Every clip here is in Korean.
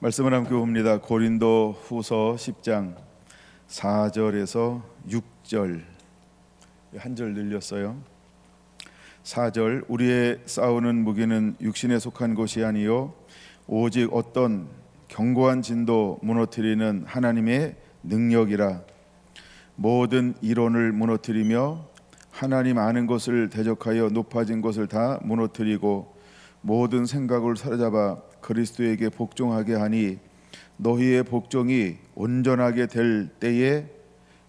말씀을 함께 봅니다. 고린도 후서 10장 4절에서 6절 한 절 늘렸어요. 4절 우리의 싸우는 무기는 육신에 속한 것이 아니요 오직 어떤 견고한 진도 무너뜨리는 하나님의 능력이라. 모든 이론을 무너뜨리며 하나님 아는 것을 대적하여 높아진 것을 다 무너뜨리고 모든 생각을 사로잡아 그리스도에게 복종하게 하니 너희의 복종이 온전하게 될 때에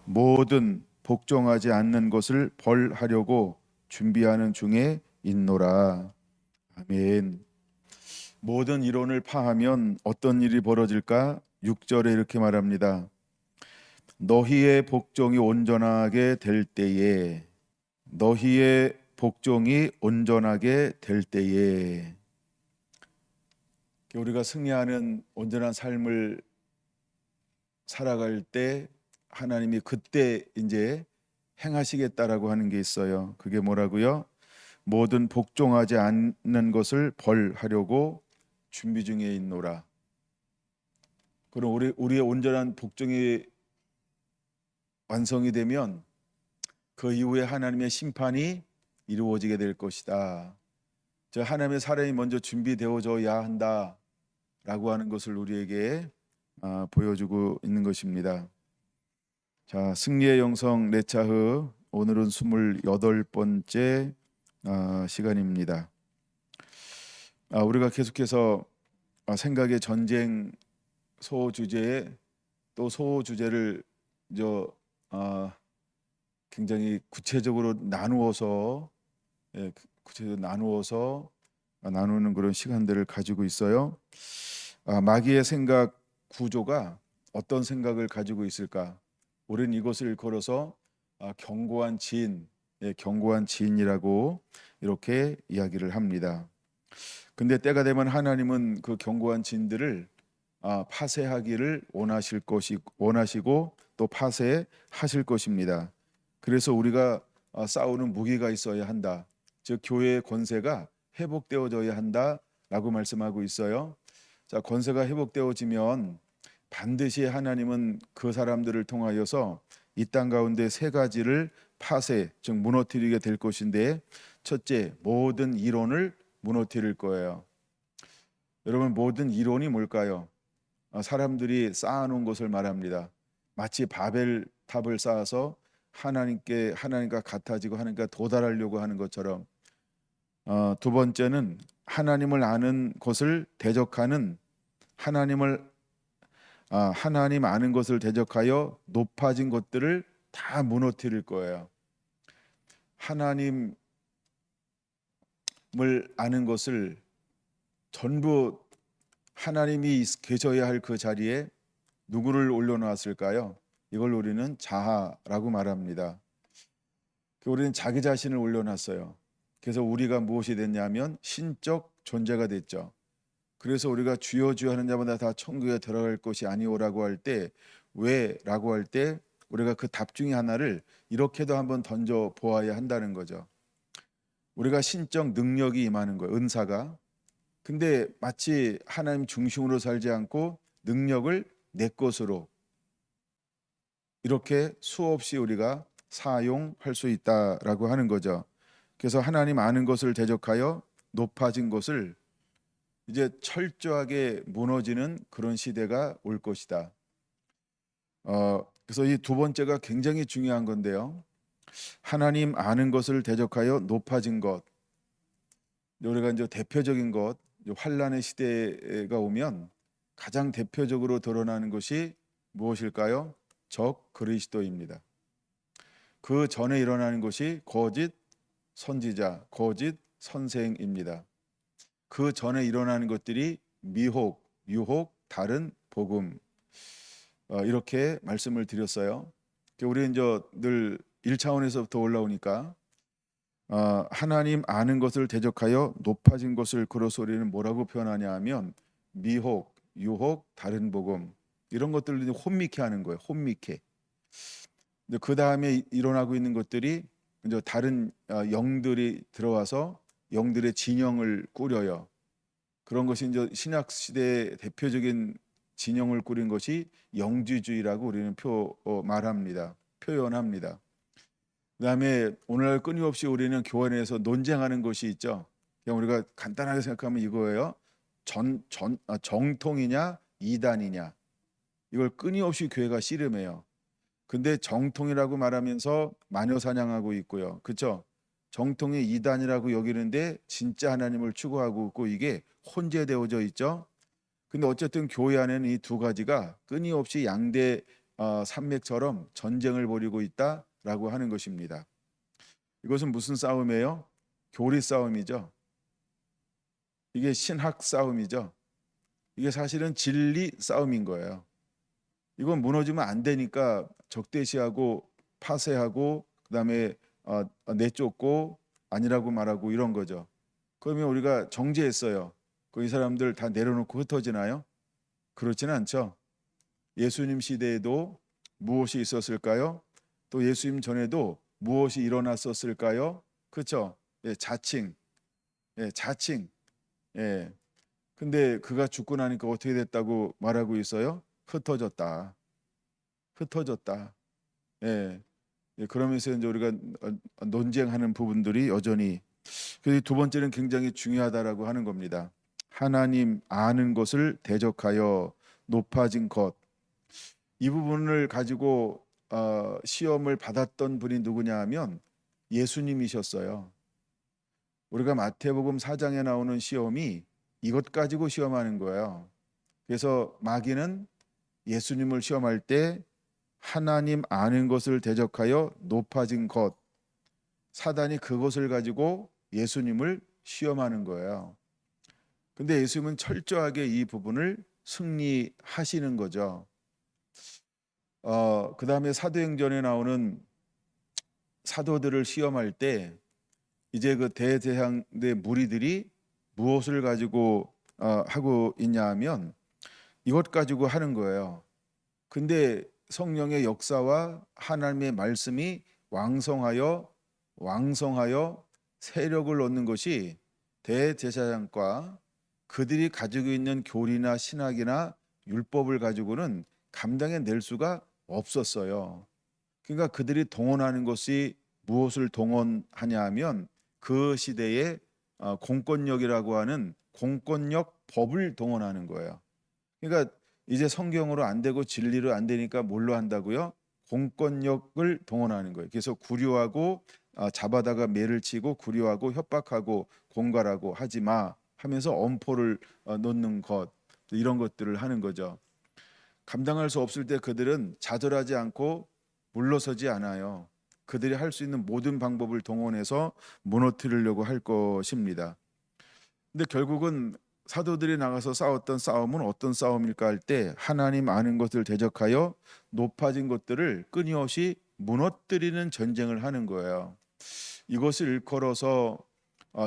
모든 복종하지 않는 것을 벌하려고 준비하는 중에 있노라. 아멘. 모든 이론을 파하면 어떤 일이 벌어질까? 6절에 이렇게 말합니다. 너희의 복종이 온전하게 될 때에, 너희의 복종이 온전하게 될 때에, 우리가 승리하는 온전한 삶을 살아갈 때 하나님이 그때 이제 행하시겠다라고 하는 게 있어요. 그게 뭐라고요? 모든 복종하지 않는 것을 벌하려고 준비 중에 있노라. 그럼 우리의 온전한 복종이 완성이 되면 그 이후에 하나님의 심판이 이루어지게 될 것이다. 저 하나님의 사람이 먼저 준비되어져야 한다라고 하는 것을 우리에게 보여주고 있는 것입니다. 자, 승리의 영성 레차흐, 오늘은 28번째 시간입니다. 우리가 계속해서 생각의 전쟁 소주제에 또 소주제를 굉장히 구체적으로 나누어서 나누는 그런 시간들을 가지고 있어요. 마귀의 생각 구조가 어떤 생각을 가지고 있을까? 우리는 이것을 걸어서 견고한 진, 견고한 진이라고 이렇게 이야기를 합니다. 근데 때가 되면 하나님은 그 견고한 진들을 파쇄하기를 원하시고 또 파쇄하실 것입니다. 그래서 우리가 싸우는 무기가 있어야 한다. 즉 교회의 권세가 회복되어져야 한다라고 말씀하고 있어요. 자, 권세가 회복되어지면 반드시 하나님은 그 사람들을 통하여서 이 땅 가운데 세 가지를 파쇄, 즉 무너뜨리게 될 것인데, 첫째, 모든 이론을 무너뜨릴 거예요. 여러분, 모든 이론이 뭘까요? 사람들이 쌓아놓은 것을 말합니다. 마치 바벨 탑을 쌓아서 하나님과 같아지고 하나님과 도달하려고 하는 것처럼. 두 번째는 하나님을 아는 것을 대적하는 하나님 아는 것을 대적하여 높아진 것들을 다 무너뜨릴 거예요. 하나님을 아는 것을 전부 하나님이 계셔야 할 그 자리에 누구를 올려놓았을까요? 이걸 우리는 자아라고 말합니다. 우리는 자기 자신을 올려놨어요. 그래서 우리가 무엇이 됐냐면 신적 존재가 됐죠. 그래서 우리가 주여 주여 하는 자마다 다 천국에 들어갈 것이 아니오라고 할 때, 왜라고 할 때 우리가 그 답 중에 하나를 이렇게도 한번 던져 보아야 한다는 거죠. 우리가 신적 능력이 임하는 거예요, 은사가. 근데 마치 하나님 중심으로 살지 않고 능력을 내 것으로 이렇게 수없이 우리가 사용할 수 있다라고 하는 거죠. 그래서 하나님 아는 것을 대적하여 높아진 것을 이제 철저하게 무너지는 그런 시대가 올 것이다. 그래서 이 두 번째가 굉장히 중요한 건데요. 하나님 아는 것을 대적하여 높아진 것. 우리가 이제 대표적인 것, 환란의 시대가 오면 가장 대표적으로 드러나는 것이 무엇일까요? 적 그리스도입니다. 그 전에 일어나는 것이 거짓 선지자, 거짓 선생입니다. 그 전에 일어나는 것들이 미혹, 유혹, 다른 복음, 이렇게 말씀을 드렸어요. 우리는 늘 1차원에서부터 올라오니까 하나님 아는 것을 대적하여 높아진 것을 그로서 우리는 뭐라고 표현하냐 하면 미혹, 유혹, 다른 복음, 이런 것들을 혼미케 하는 거예요. 혼미케. 그 다음에 일어나고 있는 것들이 이제 다른 영들이 들어와서 영들의 진영을 꾸려요. 그런 것이 이제 신약 시대의 대표적인 진영을 꾸린 것이 영지주의라고 우리는 말합니다. 표현합니다. 그다음에 오늘날 끊임없이 우리는 교회 내에서 논쟁하는 것이 있죠. 그냥 우리가 간단하게 생각하면 이거예요. 정통이냐 이단이냐, 이걸 끊임없이 교회가 씨름해요. 근데 정통이라고 말하면서 마녀 사냥하고 있고요. 그렇죠? 정통이 이단이라고 여기는데 진짜 하나님을 추구하고 있고, 이게 혼재되어져 있죠. 근데 어쨌든 교회 안에는 이 두 가지가 끊임없이 양대 산맥처럼 전쟁을 벌이고 있다라고 하는 것입니다. 이것은 무슨 싸움이에요? 교리 싸움이죠. 이게 신학 싸움이죠. 이게 사실은 진리 싸움인 거예요. 이건 무너지면 안 되니까 적대시하고 파쇄하고 그다음에 내쫓고 아니라고 말하고 이런 거죠. 그러면 우리가 정죄했어요. 이 사람들 다 내려놓고 흩어지나요? 그렇지는 않죠. 예수님 시대에도 무엇이 있었을까요? 또 예수님 전에도 무엇이 일어났었을까요? 그렇죠? 예, 자칭. 예, 자칭. 예. 근데 그가 죽고 나니까 어떻게 됐다고 말하고 있어요? 흩어졌다. 흩어졌다. 예. 예, 그러면서 이제 우리가 논쟁하는 부분들이 여전히, 그 두 번째는 굉장히 중요하다라고 하는 겁니다. 하나님 아는 것을 대적하여 높아진 것. 이 부분을 가지고 시험을 받았던 분이 누구냐 하면 예수님이셨어요. 우리가 마태복음 4장에 나오는 시험이 이것 가지고 시험하는 거예요. 그래서 마귀는 예수님을 시험할 때 하나님 아는 것을 대적하여 높아진 것, 사단이 그것을 가지고 예수님을 시험하는 거예요. 근데 예수님은 철저하게 이 부분을 승리하시는 거죠. 그 다음에 사도행전에 나오는 사도들을 시험할 때 이제 그 대제사장의 무리들이 무엇을 가지고 하고 있냐 하면 이것 가지고 하는 거예요. 근데 성령의 역사와 하나님의 말씀이 왕성하여 세력을 얻는 것이 대제사장과 그들이 가지고 있는 교리나 신학이나 율법을 가지고는 감당해낼 수가 없었어요. 그러니까 그들이 동원하는 것이 무엇을 동원하냐 하면 그 시대의 공권력이라고 하는 공권력 법을 동원하는 거예요. 그러니까 이제 성경으로 안 되고 진리로 안 되니까 뭘로 한다고요? 공권력을 동원하는 거예요. 그래서 구류하고 잡아다가 매를 치고 구류하고 협박하고 공갈하고 하지 마 하면서 엄포를 놓는 것, 이런 것들을 하는 거죠. 감당할 수 없을 때 그들은 좌절하지 않고 물러서지 않아요. 그들이 할 수 있는 모든 방법을 동원해서 무너뜨리려고 할 것입니다. 근데 결국은 사도들이 나가서 싸웠던 싸움은 어떤 싸움일까 할 때 하나님 아는 것을 대적하여 높아진 것들을 끊임없이 무너뜨리는 전쟁을 하는 거예요. 이것을 일컬어서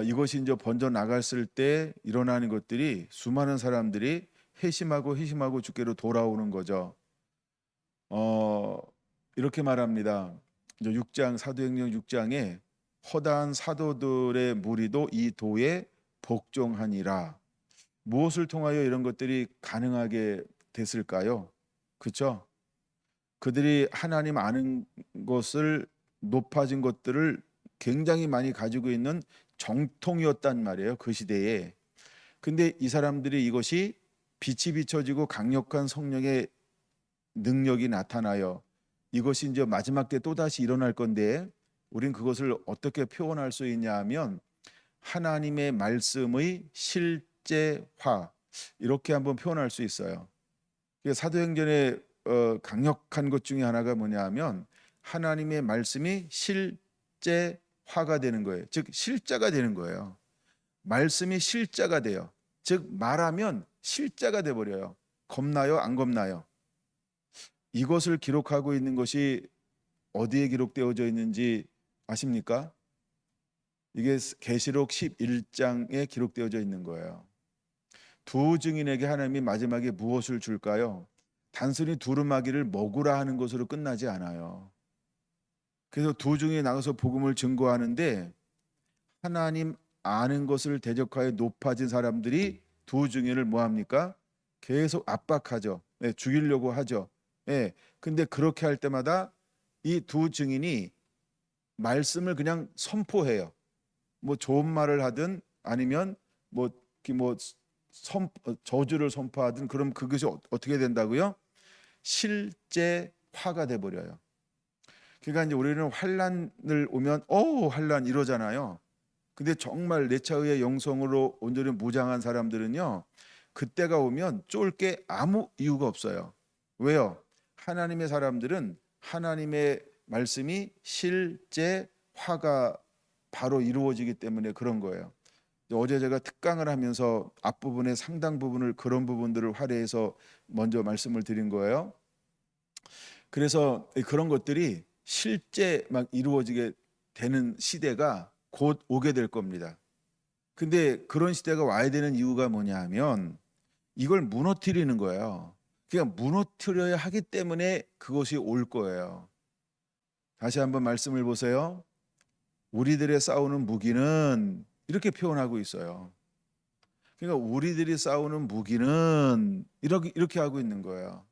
이것이 이제 번져 나갔을 때 일어나는 것들이 수많은 사람들이 회심하고 주께로 돌아오는 거죠. 어, 이렇게 말합니다. 6장 사도행전 6장에 허다한 사도들의 무리도 이 도에 복종하니라. 무엇을 통하여 이런 것들이 가능하게 됐을까요? 그렇죠? 그들이 하나님 아는 것을, 높아진 것들을 굉장히 많이 가지고 있는 정통이었단 말이에요. 그 시대에. 근데 이 사람들이 이것이 빛이 비춰지고 강력한 성령의 능력이 나타나요. 이것이 이제 마지막 때 또다시 일어날 건데 우린 그것을 어떻게 표현할 수 있냐 하면 하나님의 말씀의 실제화, 이렇게 한번 표현할 수 있어요. 사도행전의 강력한 것 중에 하나가 뭐냐 하면 하나님의 말씀이 실제화가 되는 거예요. 즉 실자가 되는 거예요. 말씀이 실자가 돼요. 즉 말하면 실자가 돼 버려요. 겁나요? 안 겁나요? 이것을 기록하고 있는 것이 어디에 기록되어져 있는지 아십니까? 이게 계시록 11장에 기록되어져 있는 거예요. 두 증인에게 하나님이 마지막에 무엇을 줄까요? 단순히 두루마기를 먹으라 하는 것으로 끝나지 않아요. 그래서 두 증인이 나가서 복음을 증거하는데 하나님 아는 것을 대적하여 높아진 사람들이 두 증인을 뭐 합니까? 계속 압박하죠. 예, 죽이려고 하죠. 예. 근데 그렇게 할 때마다 이 두 증인이 말씀을 그냥 선포해요. 뭐 좋은 말을 하든 아니면 뭐, 뭐 저주를 선포하든, 그럼 그것이 어떻게 된다고요? 실제화가 돼 버려요. 그러니까 이제 우리는 환란을 오면 환란 이러잖아요. 근데 정말 내 차의 영성으로 온전히 무장한 사람들은요, 그때가 오면 쫄 게 아무 이유가 없어요. 왜요? 하나님의 사람들은 하나님의 말씀이 실제화가 바로 이루어지기 때문에 그런 거예요. 어제 제가 특강을 하면서 앞부분의 상당 부분을, 그런 부분들을 활용해서 먼저 말씀을 드린 거예요. 그래서 그런 것들이 실제 막 이루어지게 되는 시대가 곧 오게 될 겁니다. 근데 그런 시대가 와야 되는 이유가 뭐냐 하면 이걸 무너뜨리는 거예요. 그러니까 무너뜨려야 하기 때문에 그것이 올 거예요. 다시 한번 말씀을 보세요. 우리들의 싸우는 무기는, 이렇게 표현하고 있어요. 그러니까 우리들이 싸우는 무기는 이렇게 하고 있는 거예요.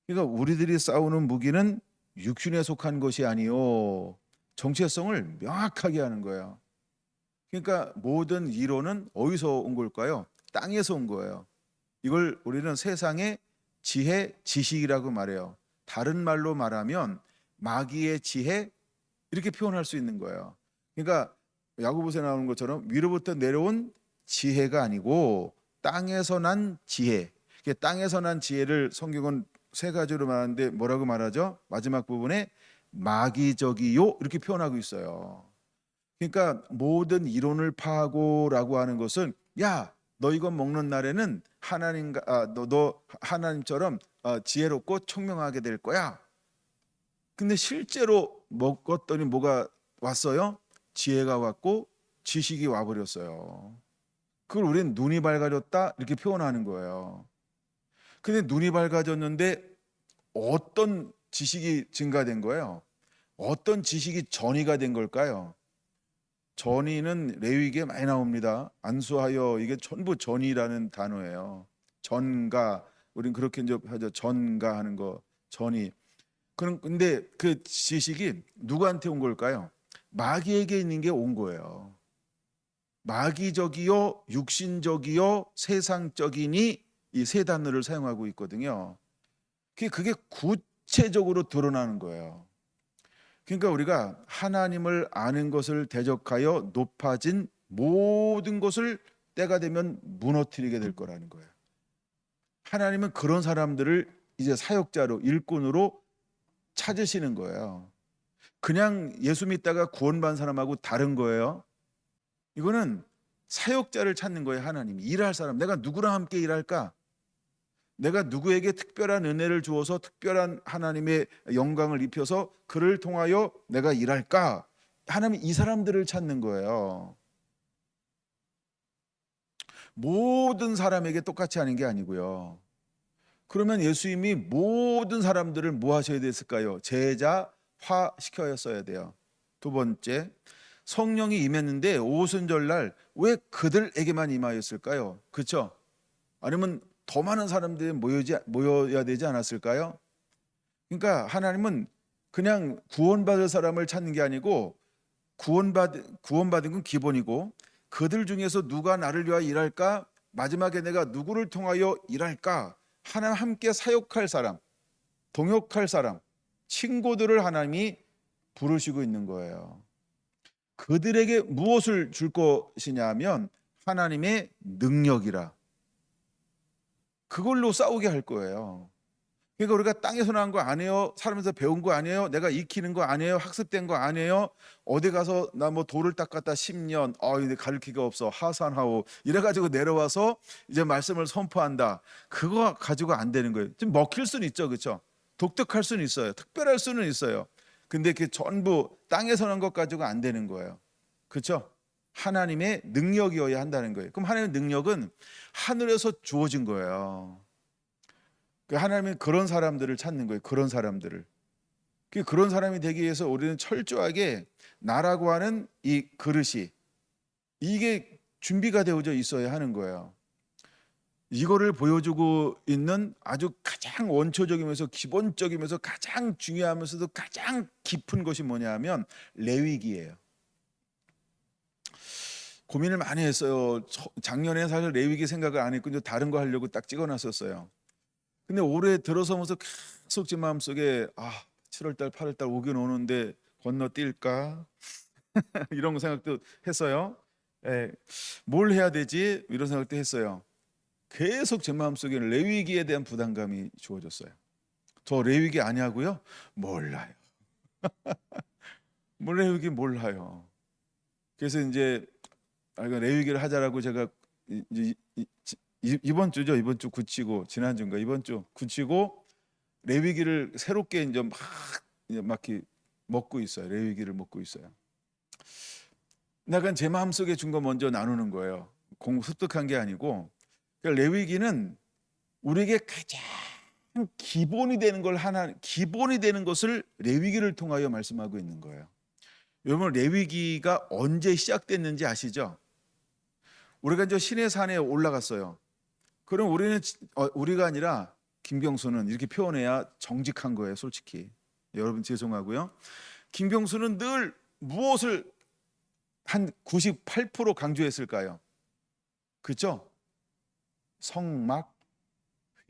그러니까 우리들이 싸우는 무기는 육신에 속한 것이 아니요, 정체성을 명확하게 하는 거예요. 그러니까 모든 이론은 어디서 온 걸까요? 땅에서 온 거예요. 이걸 우리는 세상의 지혜, 지식이라고 말해요. 다른 말로 말하면 마귀의 지혜, 이렇게 표현할 수 있는 거예요. 그러니까 야고보서에 나오는 것처럼 위로부터 내려온 지혜가 아니고 땅에서 난 지혜. 땅에서 난 지혜를 성경은 세 가지로 말하는데 뭐라고 말하죠? 마지막 부분에 마귀적이요, 이렇게 표현하고 있어요. 그러니까 모든 이론을 파고라고 하는 것은, 야, 너 이거 먹는 날에는 너 하나님처럼 지혜롭고聪명하게 될 거야. 근데 실제로 먹었더니 뭐가 왔어요? 지혜가 왔고 지식이 와버렸어요. 그걸 우리는 눈이 밝아졌다, 이렇게 표현하는 거예요. 근데 눈이 밝아졌는데 어떤 지식이 증가된 거예요? 어떤 지식이 전이가 된 걸까요? 전이는 레위기에 많이 나옵니다. 안수하여, 이게 전부 전이라는 단어예요. 전가, 우린 그렇게 이제 하죠. 전가 하는 거, 전이. 근데 그 지식이 누구한테 온 걸까요? 마귀에게 있는 게 온 거예요. 마귀적이요, 육신적이요, 세상적이니, 이 세 단어를 사용하고 있거든요. 그게 구체적으로 드러나는 거예요. 그러니까 우리가 하나님을 아는 것을 대적하여 높아진 모든 것을 때가 되면 무너뜨리게 될 거라는 거예요. 하나님은 그런 사람들을 이제 사역자로, 일꾼으로 찾으시는 거예요. 그냥 예수 믿다가 구원받은 사람하고 다른 거예요. 이거는 사역자를 찾는 거예요. 하나님이 일할 사람. 내가 누구랑 함께 일할까? 내가 누구에게 특별한 은혜를 주어서 특별한 하나님의 영광을 입혀서 그를 통하여 내가 일할까? 하나님이 이 사람들을 찾는 거예요. 모든 사람에게 똑같이 하는 게 아니고요. 그러면 예수님이 모든 사람들을 뭐 하셔야 됐을까요? 제자화 시켜야 돼요. 두 번째, 성령이 임했는데 오순절날 왜 그들에게만 임하였을까요? 그렇죠? 아니면 더 많은 사람들이 모여야 되지 않았을까요? 그러니까 하나님은 그냥 구원받을 사람을 찾는 게 아니고, 구원받은 건 기본이고, 그들 중에서 누가 나를 위하여 일할까? 마지막에 내가 누구를 통하여 일할까? 하나님 함께 사역할 사람, 동역할 사람, 친구들을 하나님이 부르시고 있는 거예요. 그들에게 무엇을 줄 것이냐 하면 하나님의 능력이라, 그걸로 싸우게 할 거예요. 그러니까 우리가 땅에서 난 거 아니에요. 살면서 배운 거 아니에요. 내가 익히는 거 아니에요. 학습된 거 아니에요. 어디 가서 나 뭐 돌을 닦았다 10년. 근데 가르치기가 없어. 하산하오. 이래가지고 내려와서 이제 말씀을 선포한다. 그거 가지고 안 되는 거예요. 좀 먹힐 수는 있죠, 그렇죠? 독특할 수는 있어요. 특별할 수는 있어요. 근데 그게 전부 땅에서 난 것 가지고 안 되는 거예요. 그렇죠? 하나님의 능력이어야 한다는 거예요. 그럼 하나님의 능력은 하늘에서 주어진 거예요. 하나님은 그런 사람들을 찾는 거예요. 그런 사람들을. 그런 사람이 되기 위해서 우리는 철저하게 나라고 하는 이 그릇이, 이게 준비가 되어져 있어야 하는 거예요. 이거를 보여주고 있는 아주 가장 원초적이면서 기본적이면서 가장 중요하면서도 가장 깊은 것이 뭐냐면 레위기예요. 고민을 많이 했어요. 작년에 사실 레위기 생각을 안 했고 이제 다른 거 하려고 딱 찍어놨었어요. 근데 올해 들어서면서 계속 제 마음속에 7월달 8월달 오긴 오는데 건너뛸까 이런 생각도 했어요. 예, 뭘 해야 되지 이런 생각도 했어요. 계속 제 마음속에 레위기에 대한 부담감이 주어졌어요. 저 레위기 아니하고요? 몰라요. 레위기 몰라요. 그래서 이제 레위기를 하자라고 제가 이번 주죠. 이번 주 굳히고 지난주인가 이번 주 굳히고 레위기를 새롭게 이제 막 이렇게 먹고 있어요. 레위기를 먹고 있어요. 약간 제 마음속에 준 거 먼저 나누는 거예요. 습득한 게 아니고 그러니까 레위기는 우리에게 가장 기본이 되는 걸 기본이 되는 것을 레위기를 통하여 말씀하고 있는 거예요. 여러분 레위기가 언제 시작됐는지 아시죠? 우리가 이제 시내산에 올라갔어요. 그럼 우리가 아니라 김경수는 이렇게 표현해야 정직한 거예요, 솔직히. 여러분 죄송하고요. 김경수는 늘 무엇을 한 98% 강조했을까요? 그렇죠? 성막,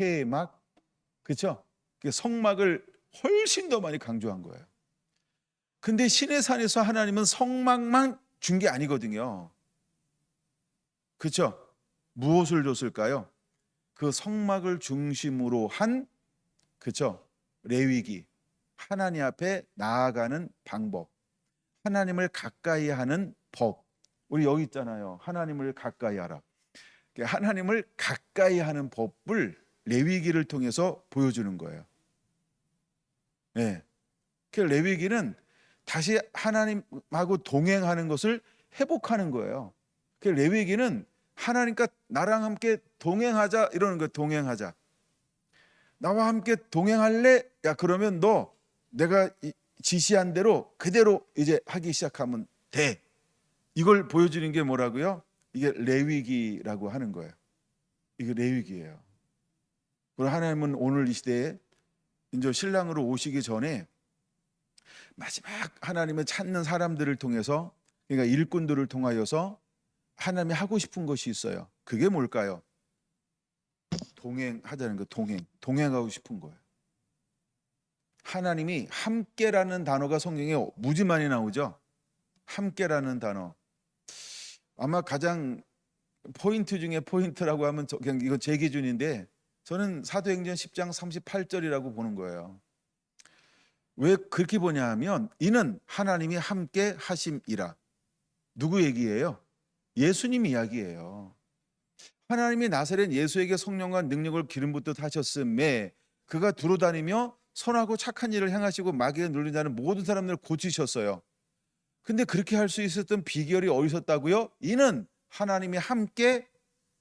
회막, 그렇죠? 성막을 훨씬 더 많이 강조한 거예요. 근데 시내산에서 하나님은 성막만 준 게 아니거든요. 그렇죠? 무엇을 줬을까요? 그 성막을 중심으로 한 그렇죠? 레위기, 하나님 앞에 나아가는 방법, 하나님을 가까이 하는 법. 우리 여기 있잖아요. 하나님을 가까이 하라. 하나님을 가까이 하는 법을 레위기를 통해서 보여주는 거예요. 네. 그 레위기는 다시 하나님하고 동행하는 것을 회복하는 거예요. 그 레위기는 하나님과 나랑 함께 동행하자 이러는 거예요. 동행하자. 나와 함께 동행할래? 야 그러면 너 내가 지시한 대로 그대로 이제 하기 시작하면 돼. 이걸 보여주는 게 뭐라고요? 이게 레위기라고 하는 거예요. 이게 레위기예요. 그리고 하나님은 오늘 이 시대에 이제 신랑으로 오시기 전에 마지막 하나님을 찾는 사람들을 통해서 그러니까 일꾼들을 통하여서 하나님이 하고 싶은 것이 있어요. 그게 뭘까요? 동행하자는 거. 동행하고 싶은 거예요. 하나님이 함께라는 단어가 성경에 무지 많이 나오죠. 함께라는 단어. 아마 가장 포인트 중에 포인트라고 하면 그냥 이건 제 기준인데 저는 사도행전 10장 38절이라고 보는 거예요. 왜 그렇게 보냐 하면 이는 하나님이 함께 하심이라. 누구 얘기예요? 예수님 이야기예요. 하나님이 나사렛 예수에게 성령과 능력을 기름 붓듯 하셨음에 그가 두루 다니며 선하고 착한 일을 행하시고 마귀에 눌린 자는 모든 사람들을 고치셨어요. 근데 그렇게 할 수 있었던 비결이 어디서 있다고요? 이는 하나님이 함께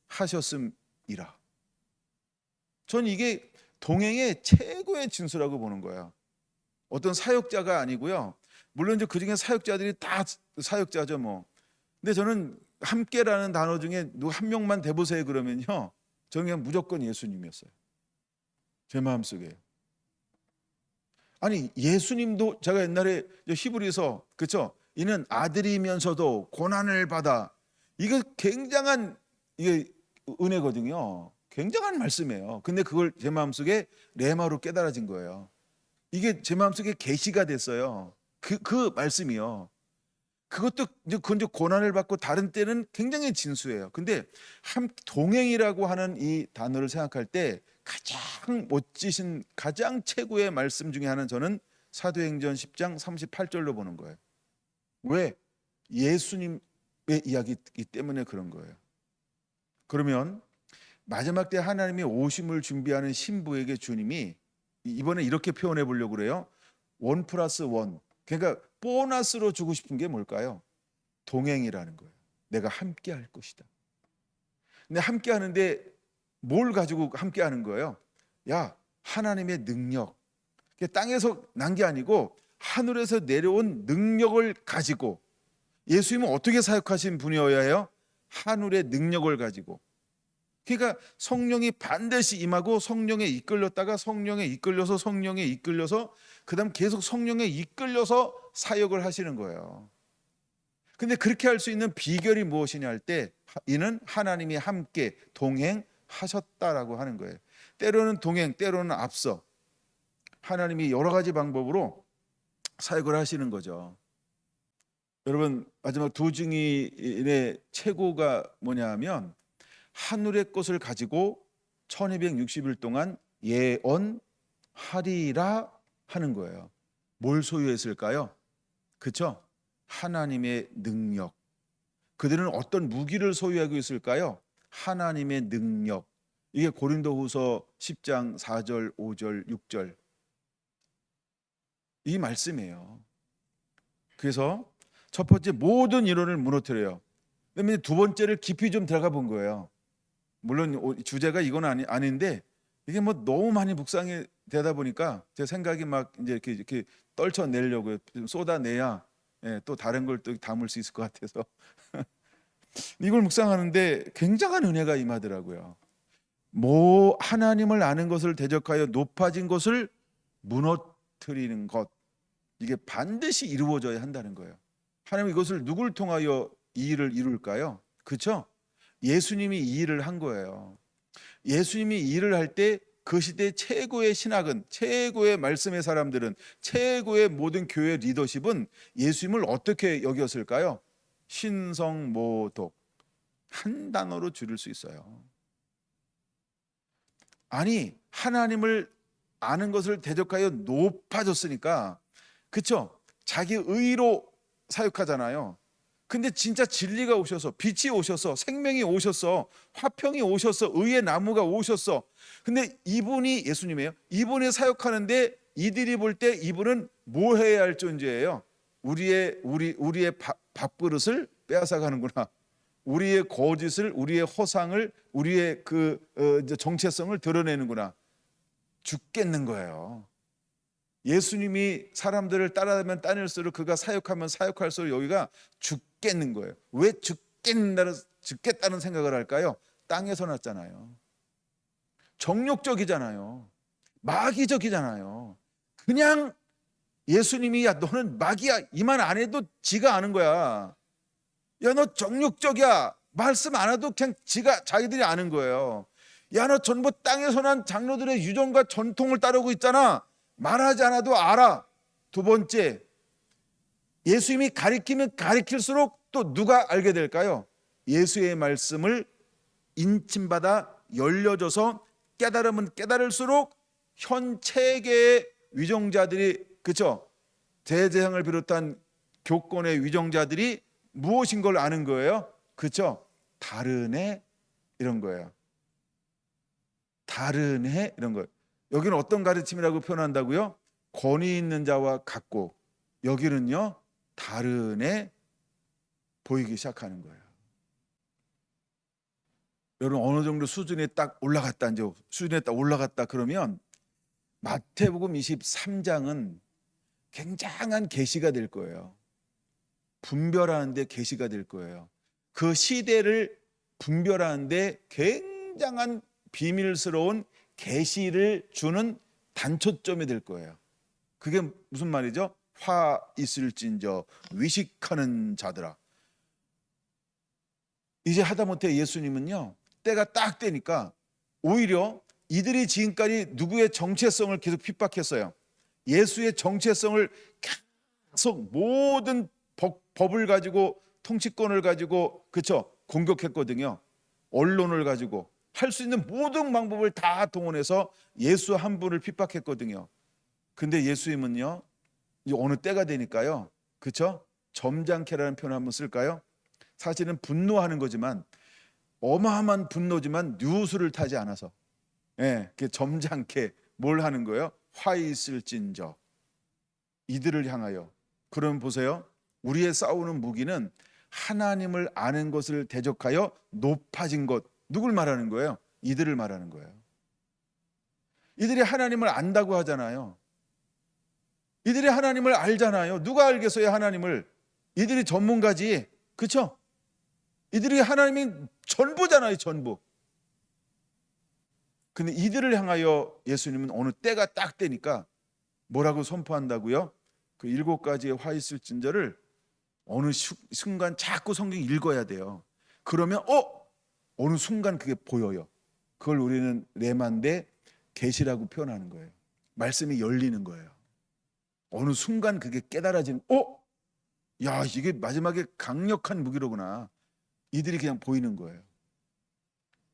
하셨음이라. 전 이게 동행의 최고의 진수라고 보는 거예요. 어떤 사역자가 아니고요. 물론 이제 그중에 사역자들이 다 사역자죠 뭐. 근데 저는 함께라는 단어 중에 누구 한 명만 대보세요 그러면요. 저는 그냥 무조건 예수님이었어요. 제 마음속에. 아니 예수님도 제가 옛날에 히브리서 그렇죠? 이는 아들이면서도 고난을 받아. 이게 굉장한 이게 은혜거든요. 굉장한 말씀이에요. 근데 그걸 제 마음속에 레마로 깨달아진 거예요. 이게 제 마음속에 계시가 됐어요. 그 말씀이요. 그것도 이제 고난을 받고 다른 때는 굉장히 진수해요. 근데 동행이라고 하는 이 단어를 생각할 때 가장 멋지신 가장 최고의 말씀 중에 하나는 저는 사도행전 10장 38절로 보는 거예요. 왜? 예수님의 이야기이기 때문에 그런 거예요. 그러면 마지막 때 하나님이 오심을 준비하는 신부에게 주님이 이번에 이렇게 표현해 보려고 그래요. 1+1. 그러니까 보너스로 주고 싶은 게 뭘까요? 동행이라는 거예요. 내가 함께 할 것이다. 근데 함께 하는데 뭘 가지고 함께 하는 거예요? 야, 하나님의 능력. 땅에서 난 게 아니고 하늘에서 내려온 능력을 가지고 예수님은 어떻게 사역하신 분이어야 해요? 하늘의 능력을 가지고 그러니까 성령이 반드시 임하고 성령에 이끌렸다가 성령에 이끌려서 성령에 이끌려서 그다음 계속 성령에 이끌려서 사역을 하시는 거예요. 근데 그렇게 할 수 있는 비결이 무엇이냐 할 때 이는 하나님이 함께 동행하셨다라고 하는 거예요. 때로는 동행, 때로는 앞서 하나님이 여러 가지 방법으로 사역을 하시는 거죠. 여러분, 마지막 두 증인의 최고가 뭐냐 하면 하늘의 것을 가지고 1260일 동안 예언하리라 하는 거예요. 뭘 소유했을까요? 그렇죠? 하나님의 능력. 그들은 어떤 무기를 소유하고 있을까요? 하나님의 능력. 이게 고린도후서 10장 4절, 5절, 6절 이 말씀이에요. 그래서 첫 번째 모든 이론을 무너뜨려요. 그다음에 두 번째를 깊이 좀 들어가 본 거예요. 물론 주제가 이건 아닌데 이게 뭐 너무 많이 묵상이 되다 보니까 제 생각이 막 이제 이렇게 떨쳐내려고요. 좀 쏟아내야 또 다른 걸 또 담을 수 있을 것 같아서 이걸 묵상하는데 굉장한 은혜가 임하더라고요. 뭐 하나님을 아는 것을 대적하여 높아진 것을 무너뜨리는 것, 이게 반드시 이루어져야 한다는 거예요. 하나님 이것을 누굴 통하여 이 일을 이룰까요? 그렇죠? 예수님이 이 일을 한 거예요. 예수님이 이 일을 할 때 그 시대 최고의 신학은, 최고의 말씀의 사람들은, 최고의 모든 교회 리더십은 예수님을 어떻게 여겼을까요? 신성모독. 한 단어로 줄일 수 있어요. 아니, 하나님을 아는 것을 대적하여 높아졌으니까, 그쵸? 자기 의로 사역하잖아요. 근데 진짜 진리가 오셔서, 빛이 오셔서, 생명이 오셔서, 화평이 오셔서, 의의 나무가 오셨어. 근데 이분이 예수님이에요. 이분이 사역하는데 이들이 볼 때 이분은 뭐 해야 할 존재예요? 우리의 밥그릇을 빼앗아 가는구나. 우리의 거짓을, 우리의 허상을, 우리의 정체성을 드러내는구나. 죽겠는 거예요. 예수님이 사람들을 따라다니면 따를수록 그가 사역하면 사역할수록 여기가 죽겠는 거예요. 왜 죽겠다는 생각을 할까요? 땅에서 났잖아요. 정욕적이잖아요. 마귀적이잖아요. 그냥 예수님이 야 너는 마귀야 이 말 안 해도 지가 아는 거야. 야 너 정욕적이야 말씀 안 해도 그냥 자기들이 아는 거예요. 야 너 전부 땅에서 난 장로들의 유전과 전통을 따르고 있잖아. 말하지 않아도 알아. 두 번째, 예수님이 가리키면 가리킬수록 또 누가 알게 될까요? 예수의 말씀을 인침받아 열려져서 깨달으면 깨달을수록 현 체계의 위정자들이, 그렇죠? 대제사장을 비롯한 교권의 위정자들이 무엇인 걸 아는 거예요? 그렇죠? 다르네 이런 거예요. 다르네 이런 거예요. 여기는 어떤 가르침이라고 표현한다고요? 권위 있는 자와 같고, 여기는요 다르네 보이기 시작하는 거예요. 여러분 어느 정도 수준에 딱 올라갔다, 이제 수준에 딱 올라갔다 그러면 마태복음 23장은 굉장한 계시가 될 거예요. 분별하는데 계시가 될 거예요. 그 시대를 분별하는데 굉장한 비밀스러운 계시를 주는 단초점이 될 거예요. 그게 무슨 말이죠? 화 있을진저 위식하는 자들아. 이제 하다못해 예수님은요 때가 딱 되니까 오히려 이들이 지금까지 누구의 정체성을 계속 핍박했어요. 예수의 정체성을 계속 모든 법을 가지고, 통치권을 가지고, 그렇죠? 공격했거든요. 언론을 가지고 할 수 있는 모든 방법을 다 동원해서 예수 한 분을 핍박했거든요. 근데 예수님은요 어느 때가 되니까요, 그렇죠? 점잖게라는 표현을 한번 쓸까요? 사실은 분노하는 거지만, 어마어마한 분노지만 뉴스를 타지 않아서, 점잖게 뭘 하는 거예요? 화 있을진저 이들을 향하여. 그럼 보세요, 우리의 싸우는 무기는 하나님을 아는 것을 대적하여 높아진 것. 누굴 말하는 거예요? 이들을 말하는 거예요. 이들이 하나님을 안다고 하잖아요. 이들이 하나님을 알잖아요. 누가 알겠어요 하나님을? 이들이 전문가지, 그렇죠? 이들이 하나님이 전부잖아요. 전부. 근데 이들을 향하여 예수님은 어느 때가 딱 되니까 뭐라고 선포한다고요? 그 7가지의 화 있을진저를 어느 순간 자꾸 성경 읽어야 돼요. 그러면 어느 순간 그게 보여요. 그걸 우리는 레마인데 계시라고 표현하는 거예요. 말씀이 열리는 거예요. 어느 순간 그게 깨달아지는, 야, 이게 마지막에 강력한 무기로구나. 이들이 그냥 보이는 거예요.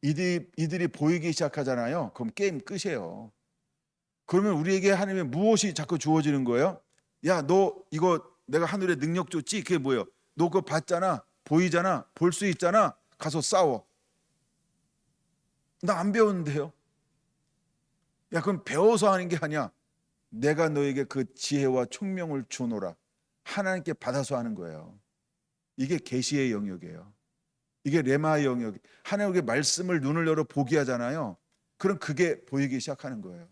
이들이 보이기 시작하잖아요. 그럼 게임 끝이에요. 그러면 우리에게 하나님의 무엇이 자꾸 주어지는 거예요? 야, 너 이거 내가 하늘에 능력 줬지? 그게 뭐예요? 너 그거 봤잖아, 보이잖아, 볼 수 있잖아, 가서 싸워. 나 안 배웠는데요. 야, 그럼 배워서 하는 게 아니야. 내가 너에게 그 지혜와 총명을 주노라. 하나님께 받아서 하는 거예요. 이게 계시의 영역이에요. 이게 레마의 영역. 하나님의 말씀을 눈을 열어 보게 하잖아요. 그럼 그게 보이기 시작하는 거예요.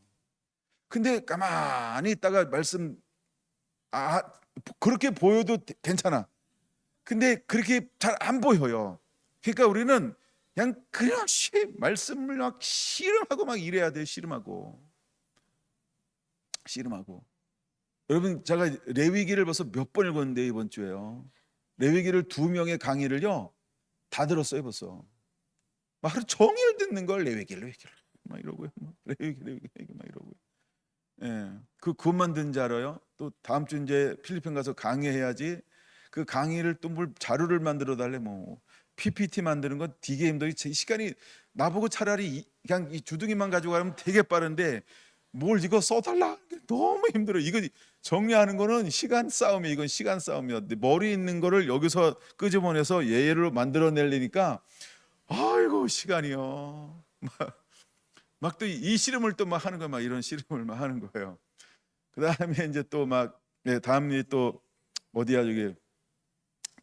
근데 가만히 있다가 말씀 그렇게 보여도 괜찮아. 근데 그렇게 잘 안 보여요. 그러니까 우리는 그냥 말씀을 막 씨름하고 막 이래야 돼. 씨름하고. 여러분, 제가 레위기를 벌써 몇 번 읽었는데 이번 주에요. 레위기를 2명의 강의를요 다 들었어요 벌써. 막 하루 종일 듣는 걸 레위기를 막 이러고요. 레위기 막 이러고요. 예, 그것만 듣는 줄 알아요. 또 다음 주 이제 필리핀 가서 강의해야지. 그 강의를 또 뭘 자료를 만들어 달래. 뭐 PPT 만드는 건 되게 힘들어. 시간이 나보고 차라리 그냥 이 주둥이만 가지고 가면 되게 빠른데 뭘 이거 써달라 너무 힘들어. 이거 정리하는 거는 시간 싸움이야. 이건 시간 싸움이야. 머리 있는 거를 여기서 끄집어내서 예로 만들어내려니까 아이고 시간이요. 막 또 이 씨름을 또 막 하는 거야. 막 이런 씨름을 막 하는 거예요. 그 다음에 이제 또 막 다음이 또 어디야 저기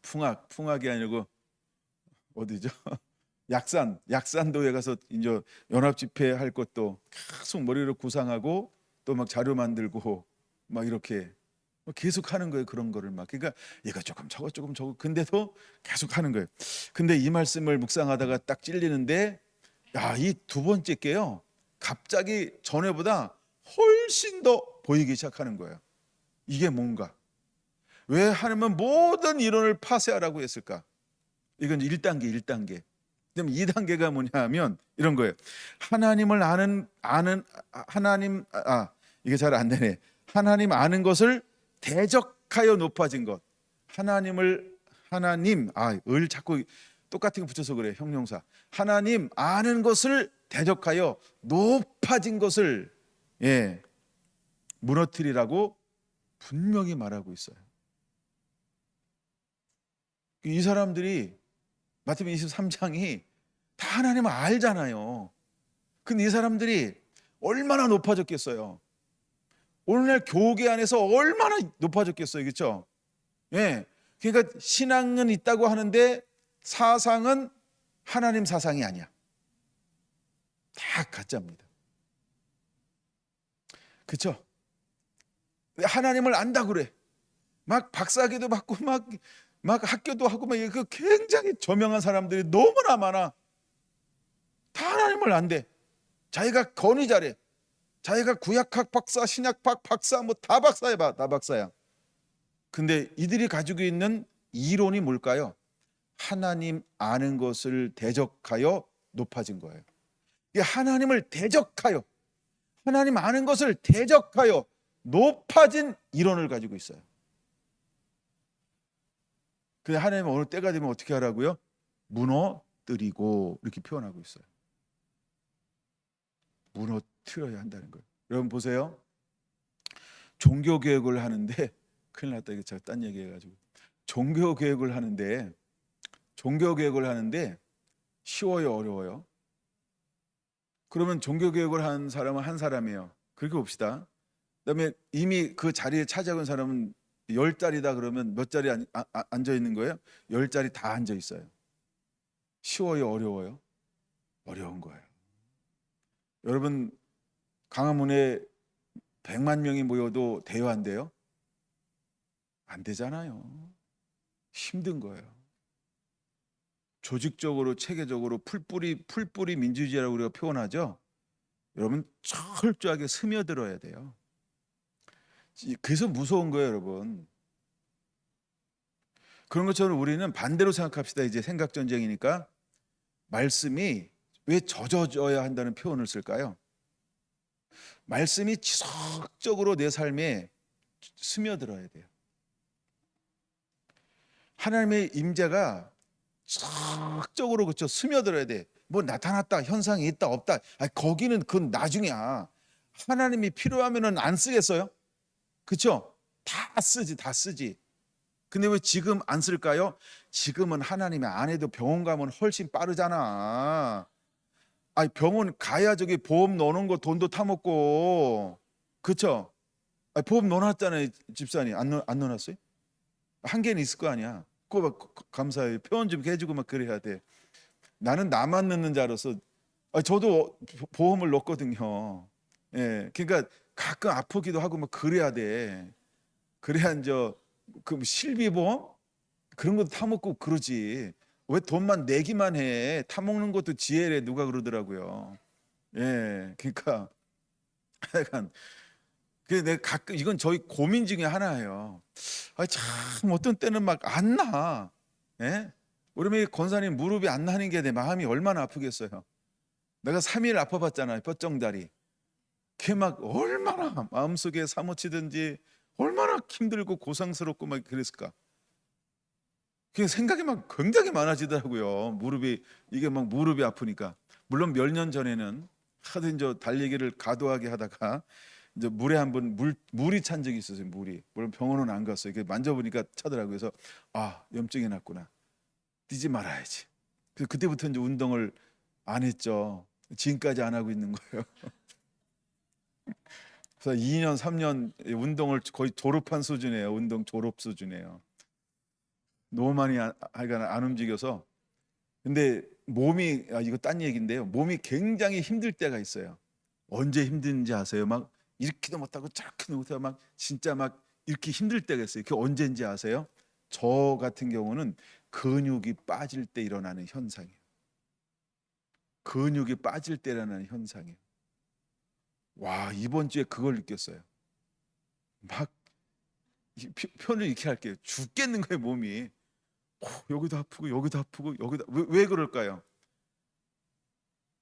풍악이 아니고 어디죠? 약산도에 가서 이제 연합 집회 할 것도 계속 머리를 구상하고 또 막 자료 만들고 막 이렇게 계속 하는 거예요. 그런 거를 막. 그러니까 이거 조금 저거 조금 저거 근데도 계속 하는 거예요. 근데 이 말씀을 묵상하다가 딱 찔리는데 야, 이 2번째 게요. 갑자기 전에보다 훨씬 더 보이기 시작하는 거예요. 이게 뭔가? 왜 하나님은 모든 이론을 파쇄하라고 했을까? 이건 1단계. 그럼 2단계가 뭐냐 하면 이런 거예요. 하나님을 아는 하나님 이게 잘 안 되네. 하나님 아는 것을 대적하여 높아진 것. 을 자꾸 똑같은 거 붙여서 그래. 형용사. 하나님 아는 것을 대적하여 높아진 것을 무너뜨리라고 분명히 말하고 있어요. 이 사람들이 마태복음 23장이 다 하나님을 알잖아요. 근데 이 사람들이 얼마나 높아졌겠어요. 오늘날 교계 안에서 얼마나 높아졌겠어요. 그렇죠? 그러니까 신앙은 있다고 하는데 사상은 하나님 사상이 아니야. 다 가짜입니다. 그렇죠? 하나님을 안다 그래. 막 박사학위도 받고 막 학교도 하고 막 그 굉장히 저명한 사람들이 너무나 많아. 다 하나님을 안대. 자기가 건의 잘해. 자기가 구약학 박사, 신약학 박사 뭐 다 박사야, 다 박사야. 근데 이들이 가지고 있는 이론이 뭘까요? 하나님 아는 것을 대적하여 높아진 거예요. 이게 하나님을 대적하여 하나님 아는 것을 대적하여 높아진 이론을 가지고 있어요. 근데 하나님은 어느 때가 되면 어떻게 하라고요? 무너뜨리고 이렇게 표현하고 있어요. 무너뜨려야 한다는 거예요. 여러분 보세요. 종교개혁을 하는데 큰일 났다. 이거 제가 딴 얘기 해가지고 종교개혁을 하는데 쉬워요, 어려워요? 그러면 종교개혁을 한 사람은 한 사람이에요. 그렇게 봅시다. 그다음에 이미 그 자리에 차지하고 있는 사람은 10자리다 그러면 몇 자리 앉아 있는 거예요? 10자리 다 앉아 있어요. 쉬워요, 어려워요? 어려운 거예요. 여러분 광화문에 100만 명이 모여도 돼요, 안 돼요? 안 되잖아요. 힘든 거예요. 조직적으로 체계적으로 풀뿌리 민주주의라고 우리가 표현하죠. 여러분 철저하게 스며들어야 돼요. 그래서 무서운 거예요, 여러분. 그런 것처럼 우리는 반대로 생각합시다. 이제 생각 전쟁이니까 말씀이 왜 젖어져야 한다는 표현을 쓸까요? 말씀이 지속적으로 내 삶에 스며들어야 돼요. 하나님의 임재가 지속적으로 그렇죠. 스며들어야 돼. 뭐 나타났다, 현상이 있다, 없다. 거기는 그건 나중이야. 하나님이 필요하면은 안 쓰겠어요? 그렇죠? 다 쓰지, 다 쓰지. 근데 왜 지금 안 쓸까요? 지금은 하나님이 안 해도 병원 가면 훨씬 빠르잖아. 병원 가야 저기 보험 넣는 거 돈도 타먹고, 그쵸? 보험 넣어놨잖아요, 집사님. 안 넣어놨어요? 한계는 있을 거 아니야. 그거 막 감사해요. 표현 좀 해주고 막 그래야 돼. 나는 나만 넣는 줄 알았어. 저도 보험을 넣거든요. 예, 그러니까 가끔 아프기도 하고 막 그래야 돼. 그래야 이제 그 실비보험 그런 것도 타먹고 그러지. 왜 돈만 내기만 해? 타먹는 것도 지혜래 누가 그러더라고요. 예, 그러니까 약간 그 내가 가끔 이건 저희 고민 중에 하나예요. 참 어떤 때는 막 안 나. 예? 우리 권사님 무릎이 안 나는 게 내 마음이 얼마나 아프겠어요. 내가 3일 아파봤잖아요. 뼈정다리. 그게 막 얼마나 마음속에 사무치든지 얼마나 힘들고 고상스럽고 막 그랬을까. 그 생각이 막 굉장히 많아지더라고요. 이게 막 무릎이 아프니까. 물론 몇 년 전에는 하도 이제 달리기를 과도하게 하다가 이제 물에 한번 물이 찬 적이 있었어요. 물론 병원은 안 갔어요. 이렇게 만져보니까 차더라고요. 그래서 염증이 났구나. 뛰지 말아야지. 그때부터 이제 운동을 안 했죠. 지금까지 안 하고 있는 거예요. 그래서 2년, 3년 운동을 거의 졸업한 수준이에요. 운동 졸업 수준이에요. 너무 많이 안 움직여서. 근데 몸이 이거 딴 얘기인데요. 몸이 굉장히 힘들 때가 있어요. 언제 힘든지 아세요? 막 이렇게도 못하고 저렇게도 못하고 막 진짜 막 이렇게 힘들 때가 있어요. 그게 언제인지 아세요? 저 같은 경우는 근육이 빠질 때 일어나는 현상이에요. 근육이 빠질 때 일어나는 현상이에요. 와, 이번 주에 그걸 느꼈어요. 막 표현을 이렇게 할게요. 죽겠는 거예요, 몸이. 여기도 아프고 여기도 아프고 여기도 왜 그럴까요?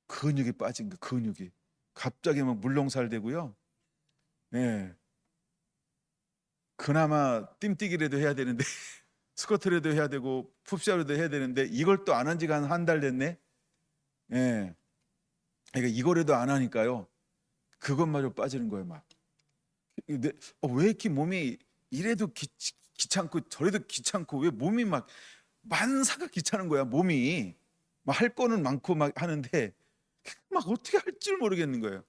근육이 빠진 거, 근육이 갑자기 막 물렁살 되고요. 네, 그나마 뜀뛰기라도 해야 되는데 스쿼트라도 해야 되고 풋샤라도 해야 되는데 이걸 또 안 한 지가 한 달 됐네. 네, 그러니까 이거라도 안 하니까요. 그것마저 빠지는 거예요, 막. 왜 이렇게 몸이 이래도 귀찮고 저래도 귀찮고 왜 몸이 막 만사가 귀찮은 거야, 몸이. 막 할 거는 많고 막 하는데 막 어떻게 할 줄 모르겠는 거예요.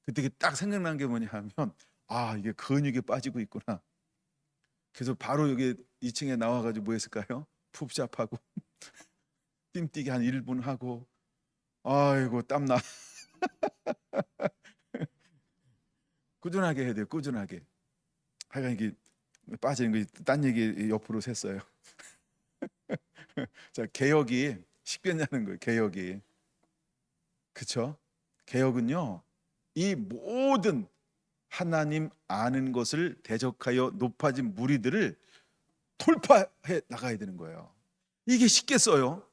그때 딱 생각난 게 뭐냐 하면 이게 근육이 빠지고 있구나. 그래서 바로 여기 2층에 나와가지고 뭐 했을까요? 푹샵하고 뜀뛰기 한 1분 하고 아이고 땀나. 꾸준하게 해야 돼요. 꾸준하게. 하여간 이게 빠지는 거 딴 얘기 옆으로 샜어요. 자, 개혁이 식겠냐는 거예요. 개혁이. 그쵸? 개혁은요. 이 모든 하나님 아는 것을 대적하여 높아진 무리들을 돌파해 나가야 되는 거예요. 이게 쉽겠어요?